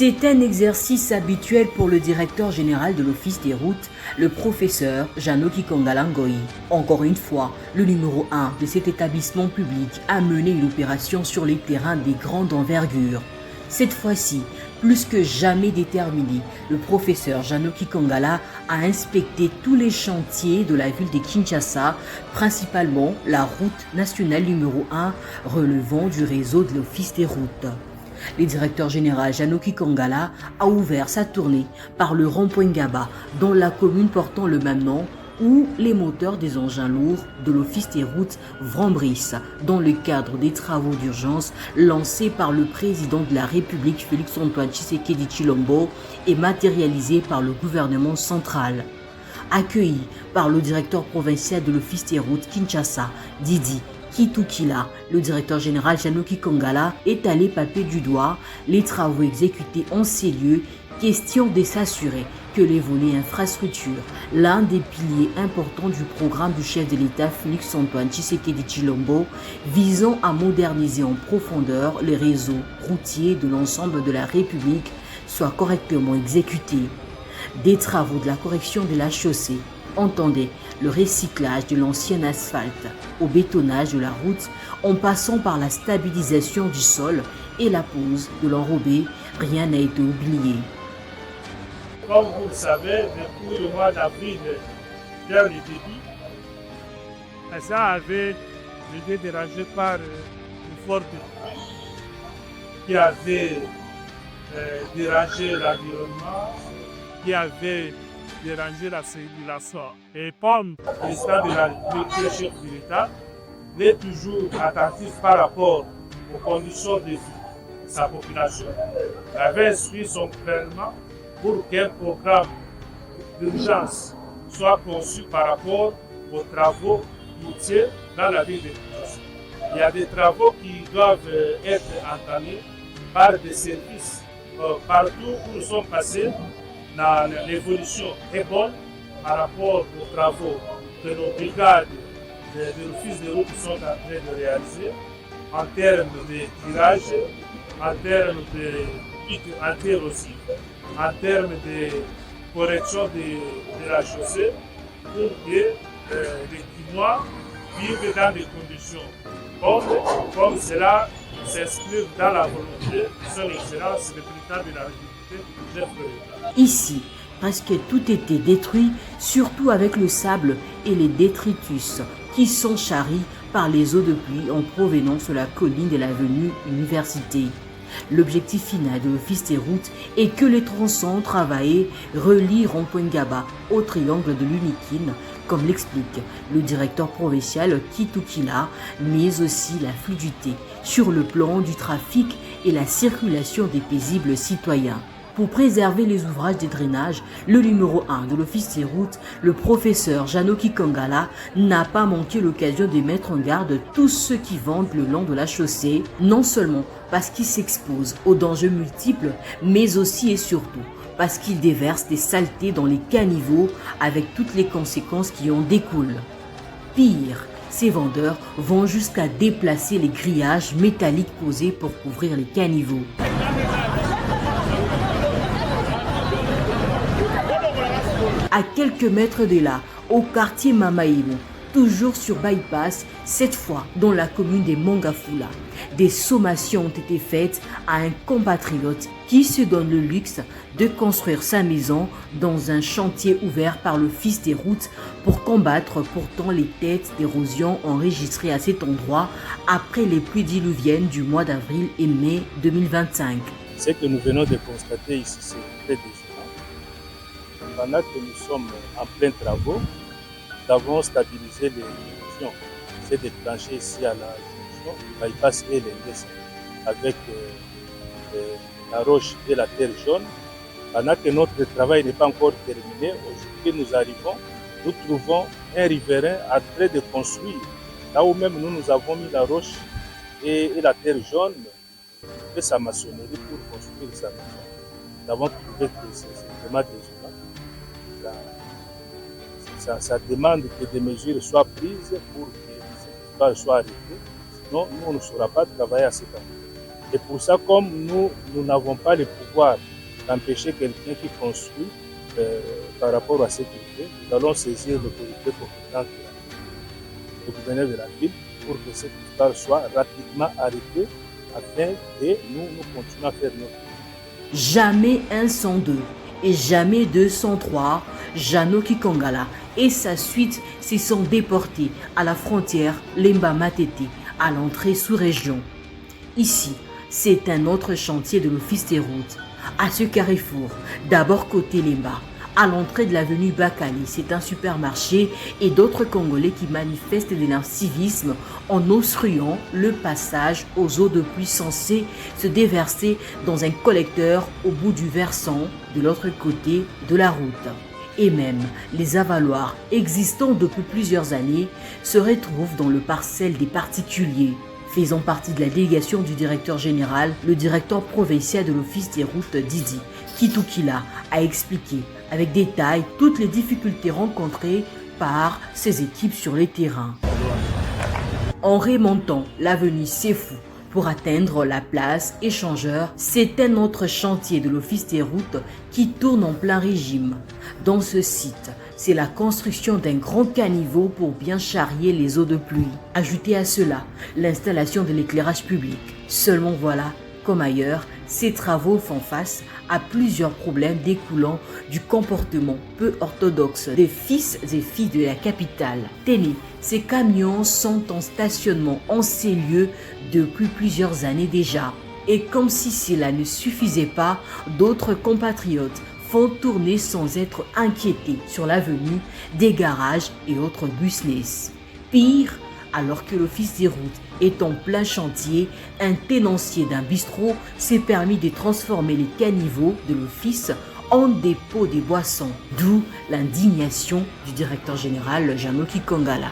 C'est un exercice habituel pour le directeur général de l'Office des routes, le professeur Janoki Kongala-Ngoyi. Encore une fois, le numéro 1 de cet établissement public a mené une opération sur les terrains des grandes envergures. Cette fois-ci, plus que jamais déterminé, le professeur Janoki Kongala a inspecté tous les chantiers de la ville de Kinshasa, principalement la route nationale numéro 1 relevant du réseau de l'Office des routes. Le directeur général Janoki Kongala a ouvert sa tournée par le rond-point Ngaba, dans la commune portant le même nom, où les moteurs des engins lourds de l'Office des routes Vrombrisse, dans le cadre des travaux d'urgence lancés par le président de la République Félix-Antoine Tshisekedi Tshilombo et matérialisés par le gouvernement central. Accueilli par le directeur provincial de l'Office des routes Kinshasa, Didi Kitukila, le directeur général Janoki Kongala est allé palper du doigt les travaux exécutés en ces lieux, question de s'assurer que les volets infrastructures, l'un des piliers importants du programme du chef de l'État Félix-Antoine Tshisekedi Tshilombo, visant à moderniser en profondeur les réseaux routiers de l'ensemble de la République, soient correctement exécutés. Des travaux de la correction de la chaussée, entendez le recyclage de l'ancien asphalte au bétonnage de la route en passant par la stabilisation du sol et la pose de l'enrobé, rien n'a été oublié. Comme vous le savez, depuis le mois d'avril, vers le début, ça avait été dérangé par une forte pluie qui avait dérangé l'environnement, qui avait dérangé la circulation. Et comme le président de la République, le chef de l'État, est toujours attentif par rapport aux conditions de vie de sa population, il avait instruit son gouvernement pour qu'un programme d'urgence soit conçu par rapport aux travaux routiers dans la ville de Kinshasa. Il y a des travaux qui doivent être entamés par des services partout où nous sommes passés. L'évolution est bonne par rapport aux travaux que nos brigades de l'Office des routes sont en train de réaliser en termes de tirage, en termes de pique aussi, en termes de correction de la chaussée pour que les Guinois vivent dans des conditions comme cela s'inscrivent dans la volonté de son Excellence le président de la République, chef de l'État. Ici, presque tout était détruit, surtout avec le sable et les détritus qui sont charris par les eaux de pluie en provenance de la colline de l'avenue Université. L'objectif final de l'Office des routes est que les tronçons travaillés relient rond-point Ngaba au triangle de l'Unikine, comme l'explique le directeur provincial Kitukila, mais aussi la fluidité sur le plan du trafic et la circulation des paisibles citoyens. Pour préserver les ouvrages de drainage, le numéro 1 de l'Office des routes, le professeur Janoki Kongala, n'a pas manqué l'occasion de mettre en garde tous ceux qui vendent le long de la chaussée, non seulement parce qu'ils s'exposent aux dangers multiples, mais aussi et surtout parce qu'ils déversent des saletés dans les caniveaux avec toutes les conséquences qui en découlent. Pire, ces vendeurs vont jusqu'à déplacer les grillages métalliques posés pour couvrir les caniveaux. À quelques mètres de là, au quartier Mamaïmo, toujours sur Bypass, cette fois dans la commune de Mongafula, des sommations ont été faites à un compatriote qui se donne le luxe de construire sa maison dans un chantier ouvert par l'Office des routes pour combattre pourtant les têtes d'érosion enregistrées à cet endroit après les pluies diluviennes du mois d'avril et mai 2025. Ce que nous venons de constater ici, c'est très désolant. Pendant que nous sommes en plein travaux, nous avons stabilisé les régions. C'est déclenché ici à la jonction du bypass et l'Indes avec la roche et la terre jaune. Pendant que notre travail n'est pas encore terminé, aujourd'hui nous arrivons, nous trouvons un riverain en train de construire. Là où même nous avons mis la roche et la terre jaune, il fait sa maçonnerie pour construire sa maison. Nous avons trouvé que c'est vraiment désolant. Ça demande que des mesures soient prises pour que cette histoire soit arrêtée. Sinon, nous, on ne saura pas travailler à cet endroit. Et pour ça, comme nous n'avons pas le pouvoir d'empêcher quelqu'un qui construit par rapport à ce qu'il fait, nous allons saisir l'autorité compétente du gouverneur de la ville pour que cette histoire soit rapidement arrêtée afin que nous continuions à faire notre vie. Jamais 102 et jamais 203, Janoky Kangala et sa suite se sont déportés à la frontière Lemba-Matete, à l'entrée sous-région. Ici, c'est un autre chantier de l'Office des routes. À ce carrefour, d'abord côté Lemba, à l'entrée de l'avenue Bakali, c'est un supermarché et d'autres Congolais qui manifestent de l'incivisme en obstruant le passage aux eaux de pluie censées se déverser dans un collecteur au bout du versant de l'autre côté de la route. Et même les avaloirs existants depuis plusieurs années se retrouvent dans le parcelle des particuliers. Faisant partie de la délégation du directeur général, le directeur provincial de l'Office des routes Didi Kitukila a expliqué avec détail toutes les difficultés rencontrées par ses équipes sur les terrains. En remontant l'avenue Sefou pour atteindre la place Échangeur, c'est un autre chantier de l'Office des routes qui tourne en plein régime. Dans ce site, c'est la construction d'un grand caniveau pour bien charrier les eaux de pluie. Ajoutez à cela l'installation de l'éclairage public. Seulement voilà, comme ailleurs, ces travaux font face à plusieurs problèmes découlant du comportement peu orthodoxe des fils et filles de la capitale. Tenez, ces camions sont en stationnement en ces lieux depuis plusieurs années déjà. Et comme si cela ne suffisait pas, d'autres compatriotes font tourner sans être inquiétés sur l'avenue des garages et autres business. Pire, alors que l'Office des routes est en plein chantier, un tenancier d'un bistrot s'est permis de transformer les caniveaux de l'office en dépôt des boissons, d'où l'indignation du directeur général Janoky Kangala.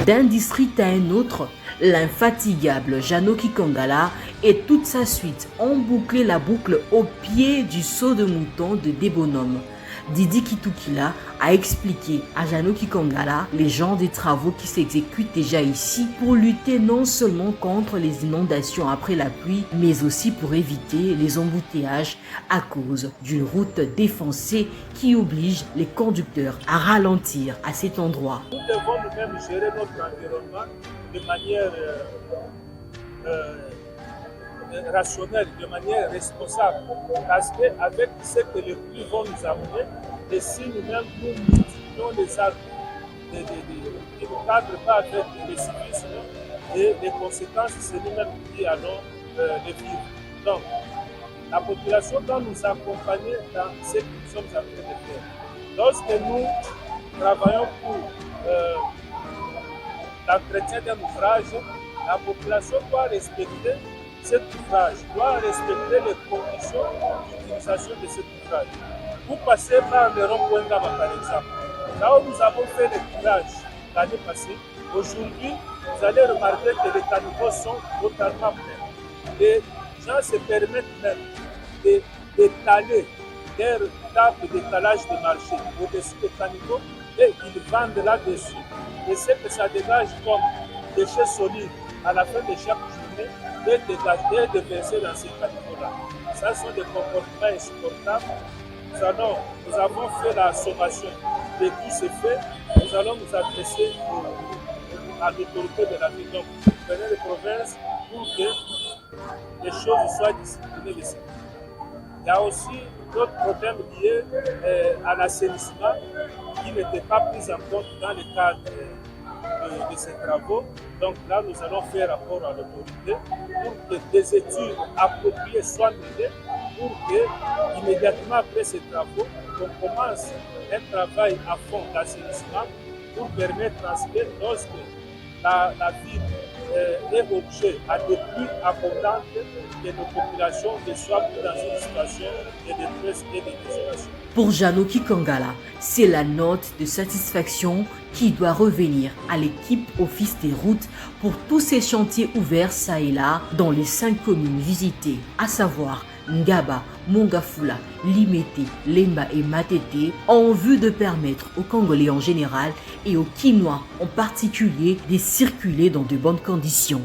D'un district à un autre, l'infatigable Janoky Kangala et toute sa suite ont bouclé la boucle au pied du seau de mouton de Débonhomme. Didi Kitukila a expliqué à Janoky Kangala les genres de travaux qui s'exécutent déjà ici pour lutter non seulement contre les inondations après la pluie, mais aussi pour éviter les embouteillages à cause d'une route défoncée qui oblige les conducteurs à ralentir à cet endroit. Nous devons nous-mêmes gérer notre environnement de manière rationnelle, de manière responsable. Parce qu'avec ce que les pluies vont nous amener, et si nous-mêmes nous multiplions les arbres qui ne cadrent pas avec le civisme, et les conséquences, c'est nous-mêmes qui allons les vivre. Donc, la population doit nous accompagner dans ce que nous sommes en train de faire. Lorsque nous travaillons pour l'entretien d'un ouvrage, la population doit respecter cet ouvrage, doit respecter les conditions d'utilisation de cet ouvrage. Vous passez par le rond-point Gama par exemple. Là où nous avons fait le curage l'année passée, aujourd'hui, vous allez remarquer que les caniveaux sont totalement pleins. Les gens se permettent même d'étaler leur table d'étalage de marché au-dessus des caniveaux et ils vendent là-dessus. Et ce que ça dégage comme déchets solides à la fin de chaque journée, de verser dans ces caniveaux-là. Ça sont des comportements insupportables. Nous avons fait la sommation de tout ce fait. Nous allons nous adresser à l'autorité de la ville, donc gouverneur de province, pour que les choses soient disciplinées de ce côté. Il y a aussi d'autres problèmes liés à l'assainissement qui n'étaient pas pris en compte dans le cadre de ces travaux. Donc là, nous allons faire rapport à l'autorité pour que des études appropriées soient menées pour que, immédiatement après ces travaux, on commence un travail à fond d'assainissement pour permettre à ce que lorsque la ville est objet à des pluies abondantes, que nos populations ne soient plus dans une situation de détresse et de désolation. Pour Janoky Kangala, c'est la note de satisfaction qui doit revenir à l'équipe Office des routes pour tous ces chantiers ouverts ça et là dans les 5 communes visitées, à savoir Ngaba, Mongafula, Limete, Lemba et Matete en vue de permettre aux Congolais en général et aux Quinois en particulier de circuler dans de bonnes conditions.